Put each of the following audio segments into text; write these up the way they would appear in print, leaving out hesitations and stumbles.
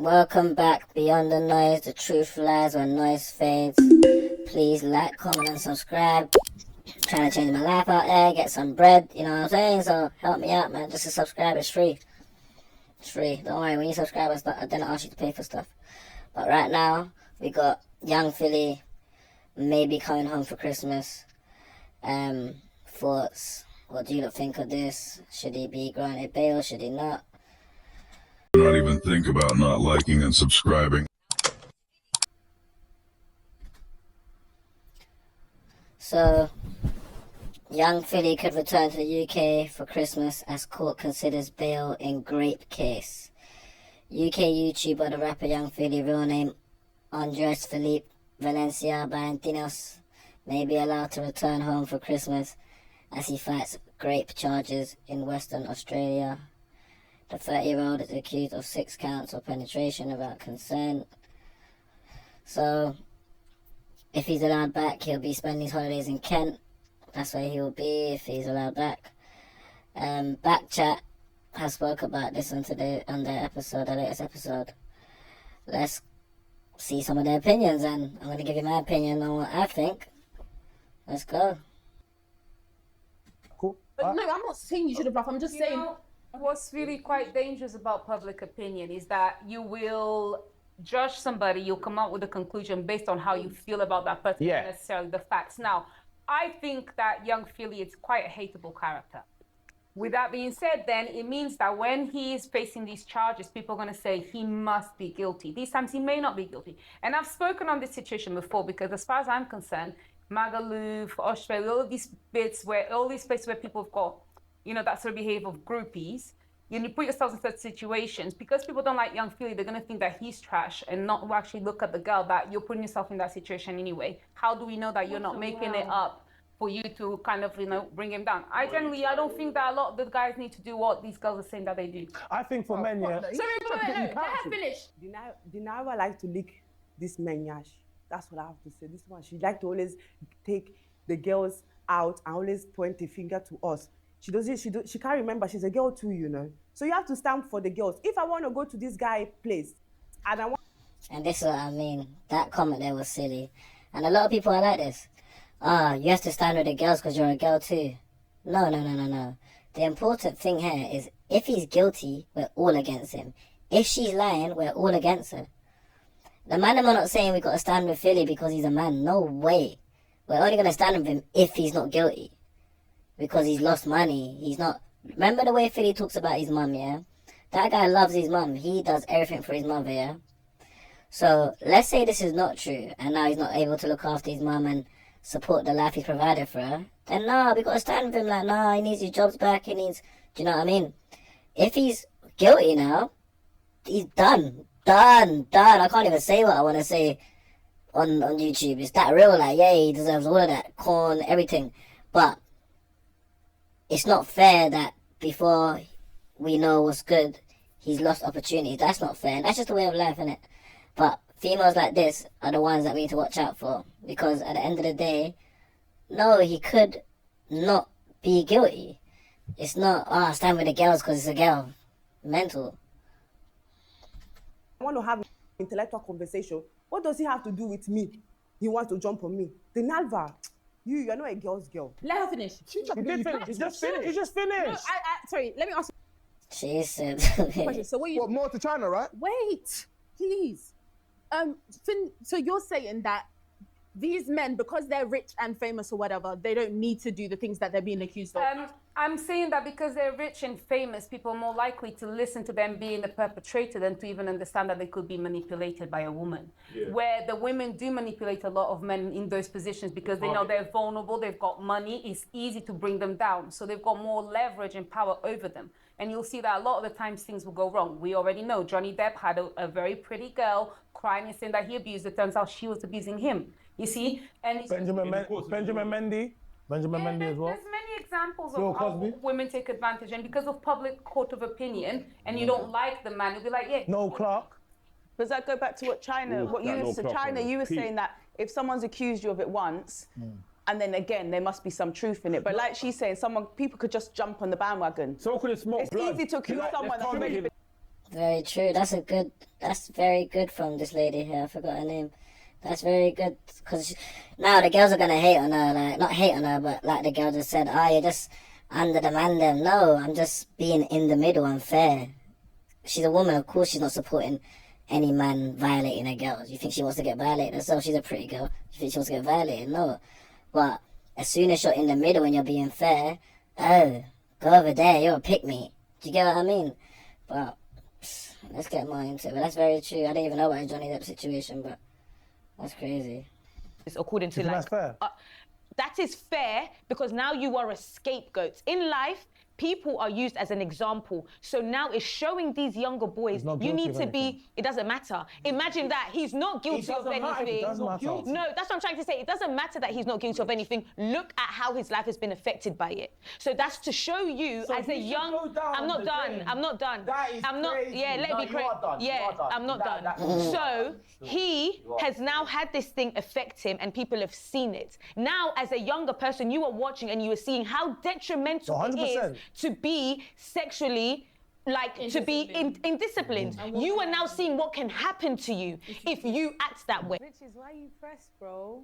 Welcome back Beyond the Noise. The truth lies when noise fades. Please like, comment and subscribe. Trying to change my life out there, get some bread, you know what I'm saying? So help me out, man. Just to subscribe, it's free. It's free. Don't worry, when you subscribe, I don't ask you to pay for stuff. But right now, we got Young Philly maybe coming home for Christmas. Thoughts? What do you think of this? Should he be granted bail? Should he not? Do not even think about not liking and subscribing. So, Young Philly could return to the UK for Christmas as court considers bail in grape case. UK YouTuber, the rapper Young Philly, real name Andres Felipe Valencia Valentinos, may be allowed to return home for Christmas as he fights grape charges in Western Australia. The 30-year-old is accused of 6 counts of penetration without consent. So, if he's allowed back, he'll be spending his holidays in Kent. That's where he'll be if he's allowed back. Backchat has spoke about this on their episode, the latest episode. Let's see some of their opinions, and I'm going to give you my opinion on what I think. Let's go. Cool. But no, I'm not saying you should have bluffed. I'm just saying. What's really quite dangerous about public opinion is that you will judge somebody, you'll come up with a conclusion based on how you feel about that person, not necessarily the facts. Now, I think that Young Philly is quite a hateable character. With that being said, then it means that when he is facing these charges, people are going to say he must be guilty. These times he may not be guilty. And I've spoken on this situation before because as far as I'm concerned, Magaluf, Australia, all these places where people have got, you know, that sort of behavior of groupies, you put yourselves in such situations, because people don't like Young Philly, they're going to think that he's trash and not actually look at the girl that you're putting yourself in that situation anyway. How do we know that you're not making it up for you to kind of, bring him down? I don't think that a lot of the guys need to do what these girls are saying that they do. I think for men, Sorry, let her finish. Dinara like to lick this man yash. That's what I have to say. This one, she like to always take the girls out and always point a finger to us. She can't remember she's a girl too, So you have to stand for the girls. If I want to go to this guy place, And this is what I mean. That comment there was silly. And a lot of people are like this. You have to stand with the girls because you're a girl too. No. The important thing here is if he's guilty, we're all against him. If she's lying, we're all against her. The man am not saying we got to stand with Philly because he's a man. No way. We're only going to stand with him if he's not guilty. Because he's lost money. He's not... Remember the way Philly talks about his mum, yeah? That guy loves his mum. He does everything for his mother, yeah? So, let's say this is not true, and now he's not able to look after his mum and support the life he's provided for her. Then, no, we got to stand with him like, no, he needs his jobs back, he needs... Do you know what I mean? If he's guilty now, he's done. Done. I can't even say what I want to say on YouTube. It's that real, like, yeah, he deserves all of that. Corn, everything. But... it's not fair that before we know what's good, he's lost opportunities. That's not fair. That's just the way of life, innit? But females like this are the ones that we need to watch out for. Because at the end of the day, no, he could not be guilty. It's not, stand with the girls because it's a girl. Mental. I want to have an intellectual conversation. What does he have to do with me? He wants to jump on me. The Nalva. You're not a girl's girl. Let her finish. He just finished. No, sorry, let me ask She said... you a question. So What, more to China, right? Wait, please. Finn, so you're saying that these men, because they're rich and famous or whatever, they don't need to do the things that they're being accused of? I'm saying that because they're rich and famous, people are more likely to listen to them being the perpetrator than to even understand that they could be manipulated by a woman. Yeah. Where the women do manipulate a lot of men in those positions because they know they're vulnerable, they've got money, it's easy to bring them down. So they've got more leverage and power over them. And you'll see that a lot of the times things will go wrong. We already know Johnny Depp had a very pretty girl crying and saying that he abused her. It turns out she was abusing him. You see? And Benjamin Mendy as well. There's many examples of how women take advantage, and because of public court of opinion, and you don't like the man, you'll be like, yeah. No Clark. Does that go back to what China? You were saying that if someone's accused you of it once, and then again there must be some truth in it. But like she's saying, people could just jump on the bandwagon. So could it smoke It's blood. easy to accuse someone that's already been. Very true. That's very good from this lady here. I forgot her name. That's very good, because now the girls are gonna hate on her, like, not hate on her, but like the girl just said, oh, you're just under the man them. No, I'm just being in the middle and fair. She's a woman, of course she's not supporting any man violating a girl. You think she wants to get violated herself? She's a pretty girl. You think she wants to get violated? No. But as soon as you're in the middle and you're being fair, oh, go over there, you're a pick-me. Do you get what I mean? But let's get more into it. But that's very true. I didn't even know about Johnny Depp's situation, but that's crazy. It's according to, like, that's fair. That is fair, because now you are a scapegoat. In life, people are used as an example. So now it's showing these younger boys, you need to be, it doesn't matter. Imagine that, he's not guilty of anything. No, that's what I'm trying to say. It doesn't matter that he's not guilty of anything. Look at how his life has been affected by it. So that's to show you, so as a young, I'm not done. That is I'm not, crazy. yeah, let me you are done. Yeah, I'm not done. So he has now had this thing affect him, and people have seen it. Now, as a younger person, you are watching and you are seeing how detrimental 100%. it is to be sexually, like, to be indisciplined. You are now seeing what can happen to you if you act that way. Riches, why are you pressed, bro?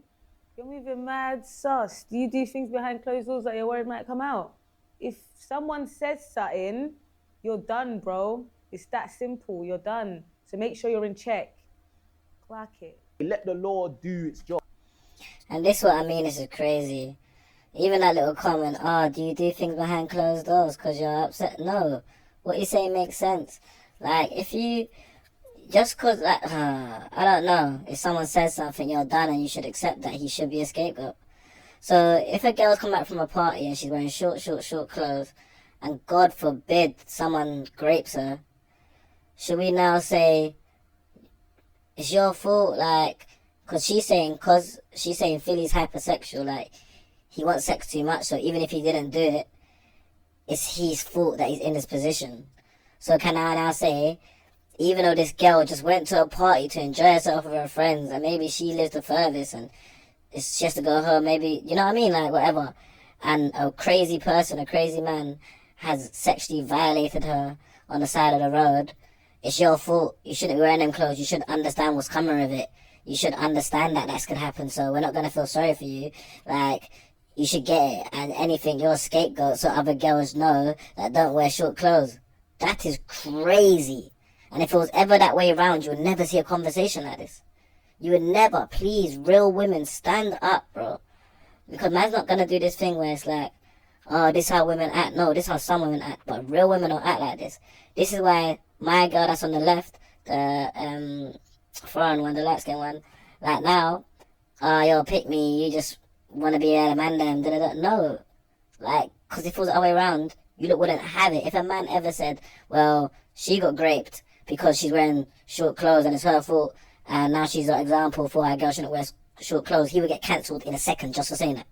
You're moving mad sus. Do you do things behind closed doors that you're worried might come out? If someone says something, you're done, bro. It's that simple, you're done. So make sure you're in check. Clack it. Let the law do its job. And this what I mean, this is crazy. Even that little comment, oh, do you do things behind closed doors because you're upset? No. What you say makes sense. Like, if you, just because, like, I don't know, if someone says something, you're done and you should accept that he should be a scapegoat. So, if a girl's come back from a party and she's wearing short clothes, and God forbid someone grapes her, should we now say, it's your fault, like, because she's saying Philly's hypersexual, like, he wants sex too much, so even if he didn't do it, it's his fault that he's in this position. So can I now say, even though this girl just went to a party to enjoy herself with her friends, and maybe she lives the furthest, and she has to go home, maybe, you know what I mean, like, whatever, and a crazy person, a crazy man, has sexually violated her on the side of the road, it's your fault. You shouldn't be wearing them clothes. You should understand what's coming with it. You should understand that that's gonna happen, so we're not gonna feel sorry for you. Like, you should get it, and anything, you're a scapegoat, so other girls know that don't wear short clothes. That is crazy. And if it was ever that way around, you would never see a conversation like this. You would never. Please, real women, stand up, bro. Because man's not gonna do this thing where it's like, oh, this is how women act. No, this is how some women act, but real women don't act like this. This is why my girl that's on the left, the foreign one, the light-skinned one, like now, yo, pick me, you just want to be a man then, no. Like, because if it was the other way around, you wouldn't have it. If a man ever said, well, she got raped because she's wearing short clothes and it's her fault, and now she's an example for why a girl shouldn't wear short clothes, he would get cancelled in a second just for saying that.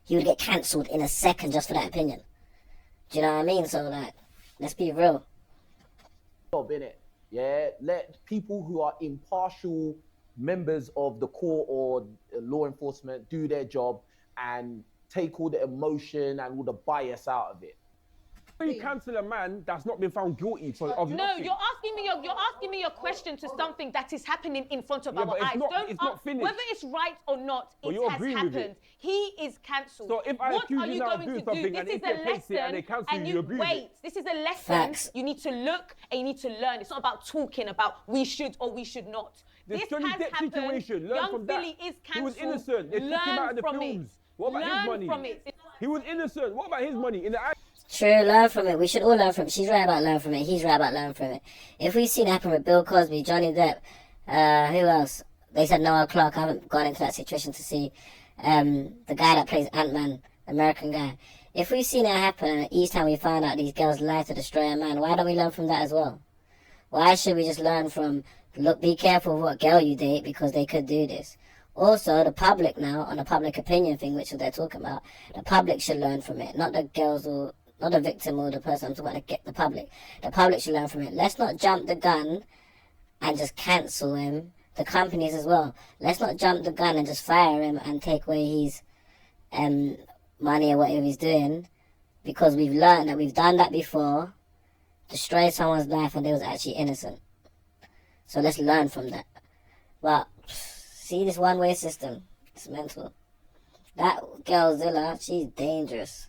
He would get cancelled in a second just for that opinion. Do you know what I mean? So, like, let's be real. Innit? Yeah, let people who are impartial members of the court or law enforcement do their job and take all the emotion and all the bias out of it. You cancel a man that's not been found guilty of No, nothing. you're asking me your question to something that is happening in front of our but it's eyes. not- Don't it's not ask finished. whether it's right or not. But It you're has agreeing with happened. it. He is cancelled. So if I what accuse are you you now of going doing to do? something This and is if a they fix it lesson, and they cancel and you agree with wait. it. This is a lesson. Facts. You need to look and you need to learn. It's not about talking about we should or we should not. The This Johnny has Depp happened. situation, learn Young from that. Billy is He was cancelled. innocent. They took him out Learn of the from films. it. What about his Learn money? from it. He was innocent. What about his money? In the True, learn from it. We should all learn from it. She's right about learn from it. He's right about learn from it. If we've seen it happen with Bill Cosby, Johnny Depp, who else? They said Noah Clark. I haven't gone into that situation to see the guy that plays Ant-Man, the American guy. If we've seen it happen, and each time we find out these girls lie to destroy a man, why don't we learn from that as well? Why should we just learn from, look, be careful what girl you date because they could do this? Also, the public now, on the public opinion thing, which they're talking about, the public should learn from it, not the girls or not the victim or the person. I'm talking about the public. The public should learn from it. Let's not jump the gun and just cancel him. The companies as well. Let's not jump the gun and just fire him and take away his money or whatever he's doing, because we've learned that we've done that before. destroyed someone's life and they was actually innocent. So let's learn from that. But see this one-way system. It's mental. That girl Zilla, she's dangerous.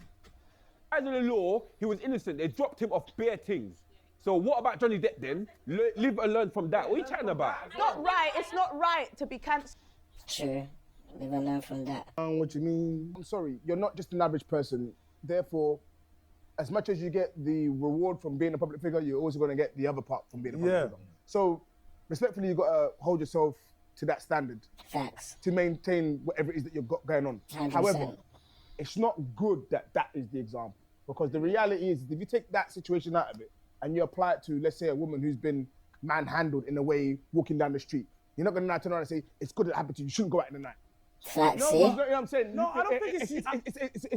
As in the law, he was innocent. They dropped him off bare things. So what about Johnny Depp then? Live and learn from that. What are you chatting about? It's not right. It's not right to be cancelled. True. Live and learn from that. What you mean? I'm sorry, you're not just an average person. Therefore, as much as you get the reward from being a public figure, you're also going to get the other part from being a public figure. So, respectfully, you've got to hold yourself to that standard. Facts. To maintain whatever it is that you've got going on. 100%. However, it's not good that that is the example. Because the reality is, if you take that situation out of it and you apply it to, let's say, a woman who's been manhandled in a way walking down the street, you're not going to turn around and say, it's good that it happened to you, you shouldn't go out in the night. Facts, No, see? you know what I'm saying? No, I don't think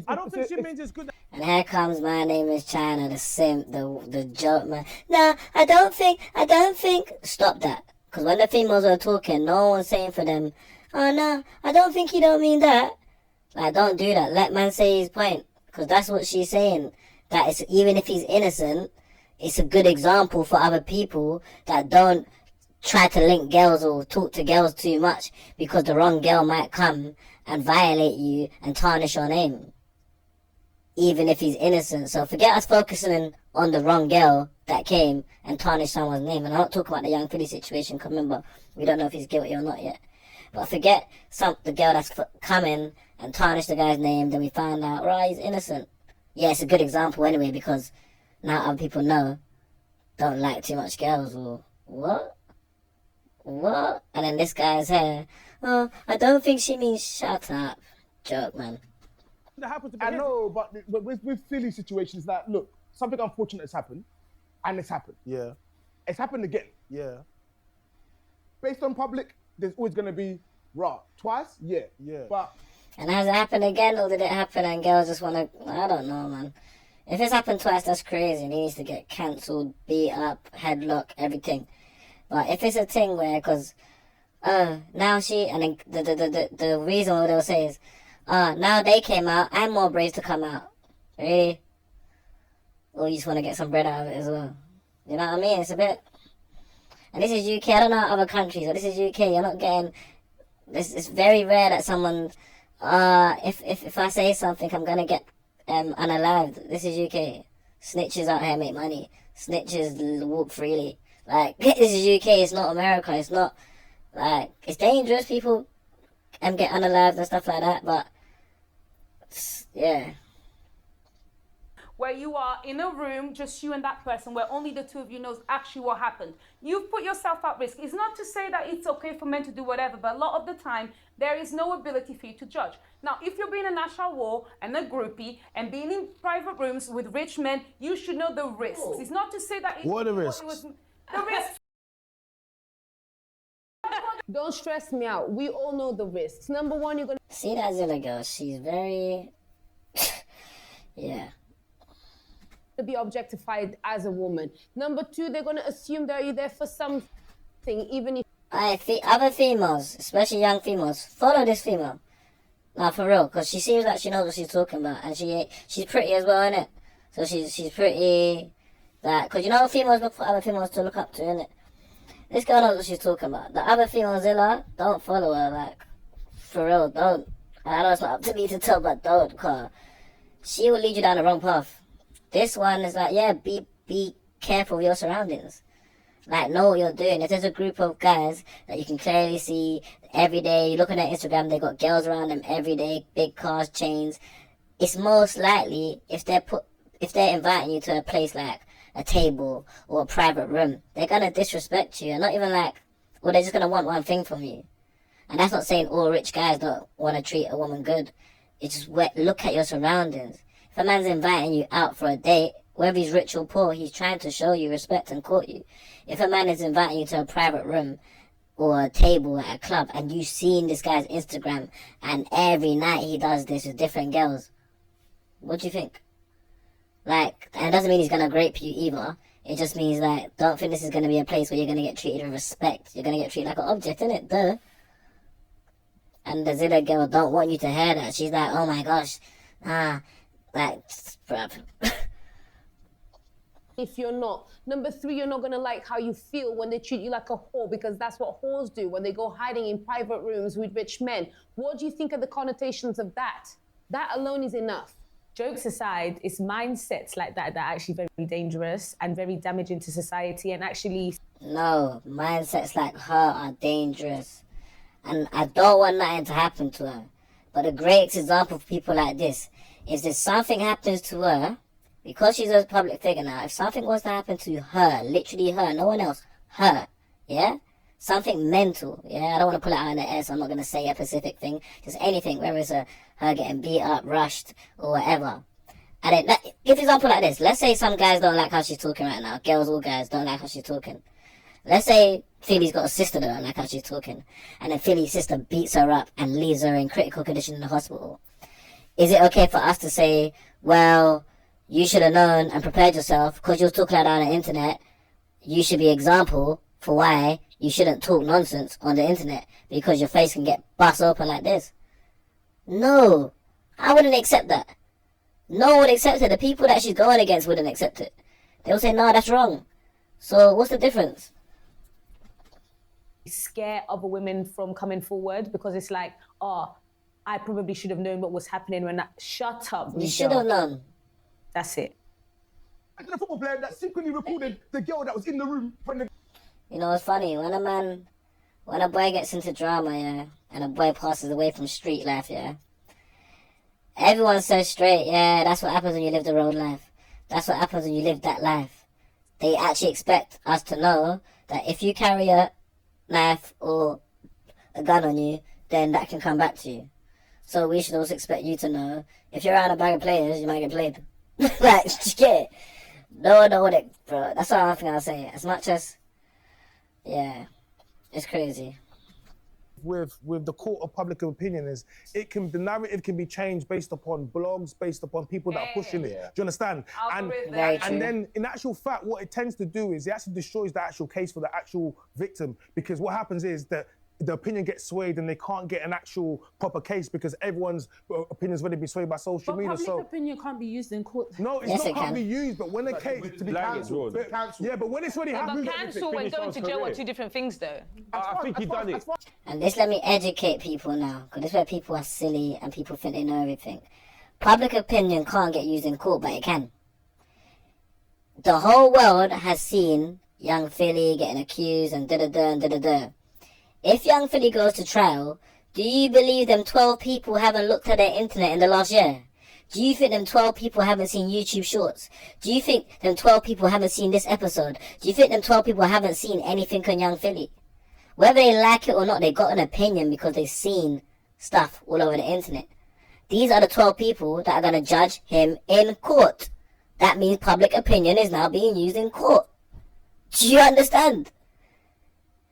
I don't think she means it's good. And here comes My Name is China, the joke, man. No, I don't think. Stop that. Because when the females were talking, no one's saying for them, oh no, I don't think you don't mean that. Like, don't do that. Let man say his point. Because that's what she's saying. That it's, even if he's innocent, it's a good example for other people that don't try to link girls or talk to girls too much, because the wrong girl might come and violate you and tarnish your name. Even if he's innocent. So forget us focusing on the wrong girl that came and tarnished someone's name. And I'm not talking about the young Philly situation, because remember, we don't know if he's guilty or not yet. But forget the girl that's coming and tarnished the guy's name, then we found out, right, he's innocent. Yeah, it's a good example anyway, because now other people know, don't like too much girls, or what? What? And then this guy's here, oh, I don't think she means shut up. Joke, man. That happened to be I know, but with Philly situations, that look, something unfortunate has happened, and it's happened. Yeah. It's happened again. Yeah. Based on public, there's always going to be raw. Twice? Yeah. Yeah. But And has it happened again, or did it happen and girls just want to, I don't know, man. If it's happened twice, that's crazy. He needs to get cancelled, beat up, headlock, everything. But if it's a thing where, because now she, and then the reason what they'll say is, now they came out, I'm more brave to come out. Really? Or you just want to get some bread out of it as well. You know what I mean? It's a bit... And this is UK, I don't know other countries, but this is UK, you're not getting... It's very rare that someone... if I say something, I'm going to get unalived. This is UK. Snitches out here make money. Snitches walk freely. Like, this is UK, it's not America, it's not... Like, it's dangerous, people get unalived and stuff like that, but... Yeah. Where you are in a room, just you and that person, where only the two of you knows actually what happened. You've put yourself at risk. It's not to say that it's okay for men to do whatever, but a lot of the time, there is no ability for you to judge. Now, if you're being a national war and a groupie and being in private rooms with rich men, you should know the risks. It's not to say that... What are the risks? The risks. Don't stress me out. We all know the risks. Number one, you're going to... See that Zilla girl? She's very... yeah. be objectified as a woman. Number two, they're going to assume that you're there for something, even if... Other females, especially young females, follow this female. Nah, for real, because she seems like she knows what she's talking about, and she's pretty as well, innit? So she's pretty... That, because you know females look for other females to look up to, innit? This girl knows what she's talking about. The other female Zilla, don't follow her, like, for real, don't. I know it's not up to me to tell, but don't, because she will lead you down the wrong path. This one is like, yeah, be careful of your surroundings. Like, know what you're doing. If there's a group of guys that you can clearly see every day, you're looking at Instagram, they got girls around them every day, big cars, chains. It's most likely, if they're inviting you to a place like a table or a private room, they're gonna disrespect you, and not even like, well, they're just gonna want one thing from you. And that's not saying all rich guys don't want to treat a woman good. It's just look at your surroundings. If a man's inviting you out for a date, whether he's rich or poor, he's trying to show you respect and court you. If a man is inviting you to a private room or a table at a club and you've seen this guy's Instagram and every night he does this with different girls, what do you think? Like, and it doesn't mean he's gonna grape you either. It just means, like, don't think this is gonna be a place where you're gonna get treated with respect. You're gonna get treated like an object, innit? Duh. And the Zilla girl don't want you to hear that. She's like, oh my gosh, like, bruv. if you're not. Number 3, you're not gonna like how you feel when they treat you like a whore, because that's what whores do when they go hiding in private rooms with rich men. What do you think are the connotations of that? That alone is enough. Jokes aside, it's mindsets like that that are actually very dangerous and very damaging to society, and actually... No, mindsets like her are dangerous. And I don't want nothing to happen to her. But a great example of people like this is if something happens to her, because she's a public figure now, if something was to happen to her, literally her, no one else, her, yeah? Something mental, yeah? I don't want to pull it out in the air, so I'm not going to say a specific thing. Just anything, whether it's her getting beat up, rushed, or whatever. And then, give an example like this. Let's say some guys don't like how she's talking right now. Girls or guys don't like how she's talking. Let's say Philly's got a sister that don't like how she's talking. And then Philly's sister beats her up and leaves her in critical condition in the hospital. Is it okay for us to say, well, you should have known and prepared yourself because you was talking like that on the internet? You should be example for why you shouldn't talk nonsense on the internet because your face can get bust open like this. No, I wouldn't accept that. No one would accept it. The people that she's going against wouldn't accept it. They'll say, no, that's wrong. So what's the difference? Scare other women from coming forward because it's like, oh, I probably should have known what was happening when that... Shut up, you should have known. That's it. I did a football player that secretly recorded the girl that was in the room when the... You know, it's funny, when a boy gets into drama, yeah, and a boy passes away from street life, yeah, everyone says straight, yeah, that's what happens when you live the road life. That's what happens when you live that life. They actually expect us to know that if you carry a knife or a gun on you, then that can come back to you. So we should also expect you to know, if you're around a bag of players, you might get played. Like, yeah. No one know it, bro. That's all I think I'll say. As much as, yeah, it's crazy. With the court of public opinion is the narrative can be changed based upon blogs, based upon people that are pushing it. Do you understand? And then in actual fact, what it tends to do is it actually destroys the actual case for the actual victim, because what happens is that the opinion gets swayed and they can't get an actual proper case because everyone's opinion's already been swayed by social media. Public opinion can't be used in court. No, it's not can't be used, but when the case to be cancelled. Yeah, but when it's already happened. But cancel and going to jail are 2 different things, though. I think he done it. And this let me educate people now, because this is where people are silly and people think they know everything. Public opinion can't get used in court, but it can. The whole world has seen young Philly getting accused and da-da-da and da-da-da. If young Philly goes to trial, do you believe them 12 people haven't looked at their internet in the last year? Do you think them 12 people haven't seen YouTube shorts? Do you think them 12 people haven't seen this episode? Do you think them 12 people haven't seen anything on young Philly? Whether they like it or not, they got an opinion because they've seen stuff all over the internet. These are the 12 people that are going to judge him in court. That means public opinion is now being used in court. Do you understand?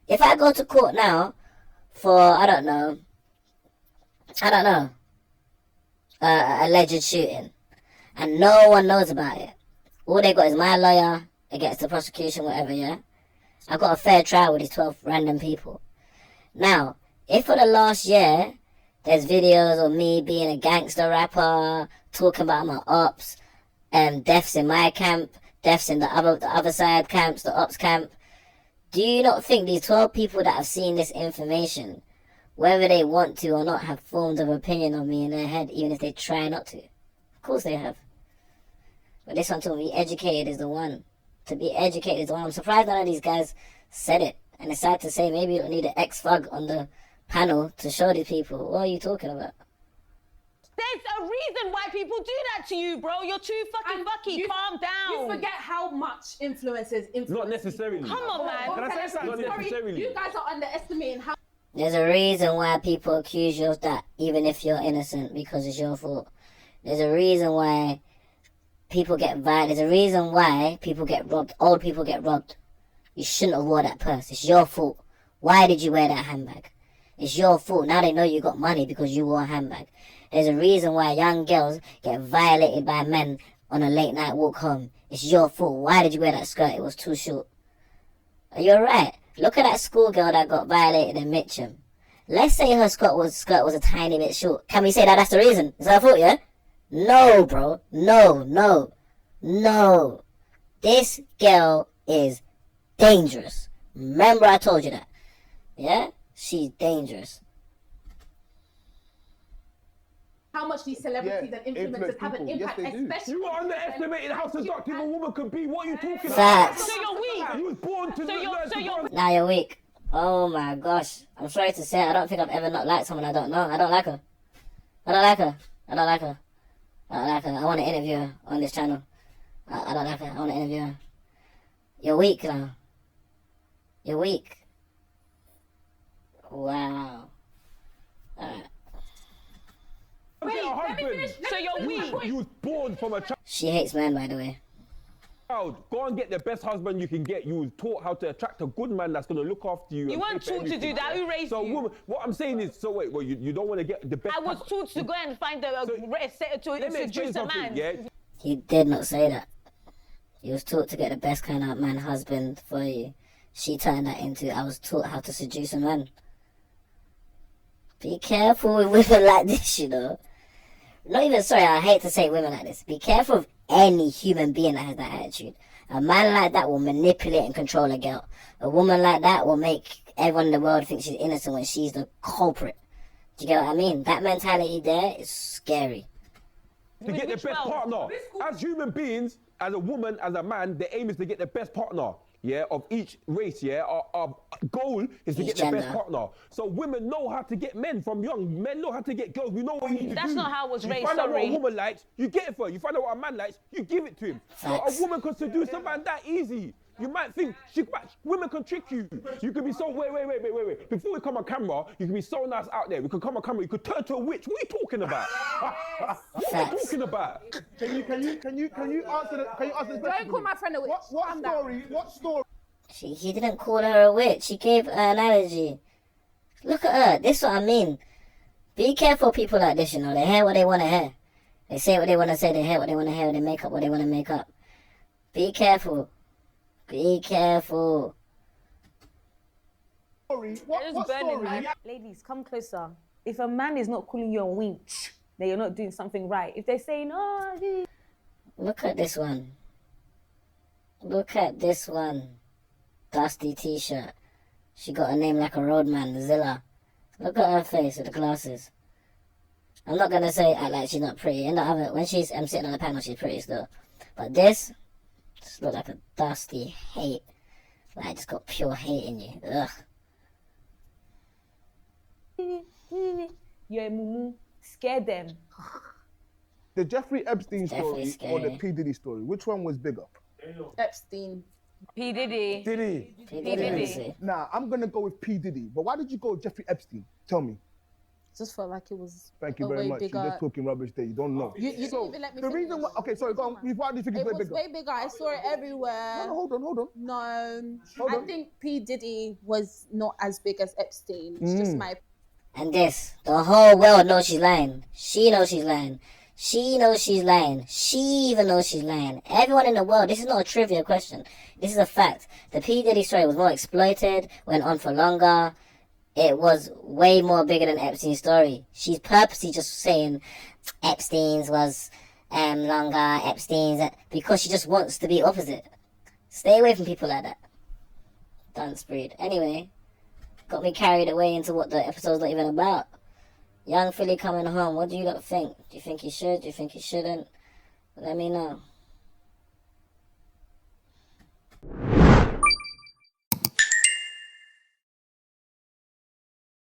If I go to court now for, I don't know, alleged shooting, and no one knows about it, all they got is my lawyer against the prosecution, whatever, yeah? I got a fair trial with these 12 random people. Now, if for the last year, there's videos of me being a gangster rapper, talking about my ops, deaths in my camp, deaths in the other side camps, the ops camp, do you not think these 12 people that have seen this information, whether they want to or not, have formed of opinion of me in their head, even if they try not to? Of course they have. But this one told me educated is the one. To be educated is the one. I'm surprised none of these guys said it. And it's sad to say, maybe you don't need an ex-thug on the panel to show these people. What are you talking about? There's a reason why people do that to you, bro. You're too fucking fucky. Calm down. You forget how much influences. Not necessarily. Come on, man. Can I say something? Not necessarily. You guys are underestimating how. There's a reason why people accuse you of that, even if you're innocent, because it's your fault. There's a reason why people get violent. There's a reason why people get robbed. Old people get robbed. You shouldn't have wore that purse. It's your fault. Why did you wear that handbag? It's your fault. Now they know you got money because you wore a handbag. There's a reason why young girls get violated by men on a late night walk home. It's your fault. Why did you wear that skirt? It was too short. Are you alright? Look at that schoolgirl that got violated in Mitcham. Let's say her skirt was a tiny bit short. Can we say that that's the reason? Is that her fault, yeah? No, bro. No. This girl is dangerous. Remember I told you that. Yeah? She's dangerous. How much these celebrities and influencers have an impact, especially. You are underestimating how seductive a woman can be. What are you talking about? Facts. So you're weak. You was born to Now you're weak. Oh my gosh. I'm sorry to say, I don't think I've ever not liked someone I don't know. I don't like her. I don't like her. I don't like her. I don't like her. I want to interview her on this channel. I don't like her. I want to interview her. You're weak now. You're weak. Wow. Alright. So you're weak. You was born from a She hates men, by the way. child. Go and get the best husband you can get. You was taught how to attract a good man that's going to look after you. You weren't taught to do that. Who raised so, you? Woman, what I'm saying is, so wait, well, you don't want to get the best. I was taught to go and find a to seduce a man. Yeah? He did not say that. He was taught to get the best kind of man husband for you. She turned that into, I was taught how to seduce a man. Be careful with women like this, you know. Not even, sorry, I hate to say women like this. Be careful of any human being that has that attitude. A man like that will manipulate and control a girl. A woman like that will make everyone in the world think she's innocent when she's the culprit. Do you get what I mean? That mentality there is scary. To get the best partner. As human beings, as a woman, as a man, the aim is to get the best partner. Yeah, of each race, yeah. Our goal is to get the best partner. So women know how to get men from young. Men know how to get girls. We know what you need to do. That's not how I was raised, You find out what sorry. a woman likes, you get it for her. You find out what a man likes, you give it to him. So a woman can seduce a man that easy. You might think, women can trick you. You can be so, wait. Before we come on camera, you can be so nice out there. We can come on camera, you could turn to a witch. What are you talking about? What are you talking about? Can you answer the question? Don't call my friend a witch. What story? He didn't call her a witch. He gave an analogy. Look at her. This is what I mean. Be careful of people like this, you know. They hear what they want to hear. They say what they want to say. They hear what they want to hear. They make up what they want to make up. Be careful. Be careful. What story? Ladies, come closer. If a man is not calling you a winch, then you're not doing something right. If they're saying, oh, Look at this one. Look at this one. Dusty t-shirt. She got a name like a roadman, Zilla. Look at her face with the glasses. I'm not gonna say act like she's not pretty. In the other, when she's sitting on the panel, she's pretty still. But this just look like a dusty hate. Like just got pure hate in you. Ugh. you're a mumu, scare them. The Jeffrey Epstein Definitely story or the scary. P. Diddy story? Which one was bigger? Epstein. P. Diddy. Diddy. Nah, I'm gonna go with P. Diddy. But why did you go with Jeffrey Epstein? Tell me. Just felt like it was. Thank you a very way much. bigger. You're just talking rubbish there. You don't know. You didn't even let me The finish. reason why. Okay, sorry. Go on. Why do you think it's It way was bigger? way bigger. I saw it everywhere. No, hold on. No, Hold I on. think P. Diddy was not as big as Epstein. It's just my. And this, the whole world knows she's lying. She knows she's lying. She knows she's lying. She even knows she's lying. Everyone in the world, this is not a trivia question. This is a fact. The P. Diddy story was more exploited, went on for longer. It was way more bigger than Epstein's story. She's purposely just saying Epstein's was longer, Epstein's, because she just wants to be opposite. Stay away from people like that. Dunce breed. Anyway, got me carried away into what the episode's not even about. Young Philly coming home. What do you lot think? Do you think he should? Do you think he shouldn't? Let me know.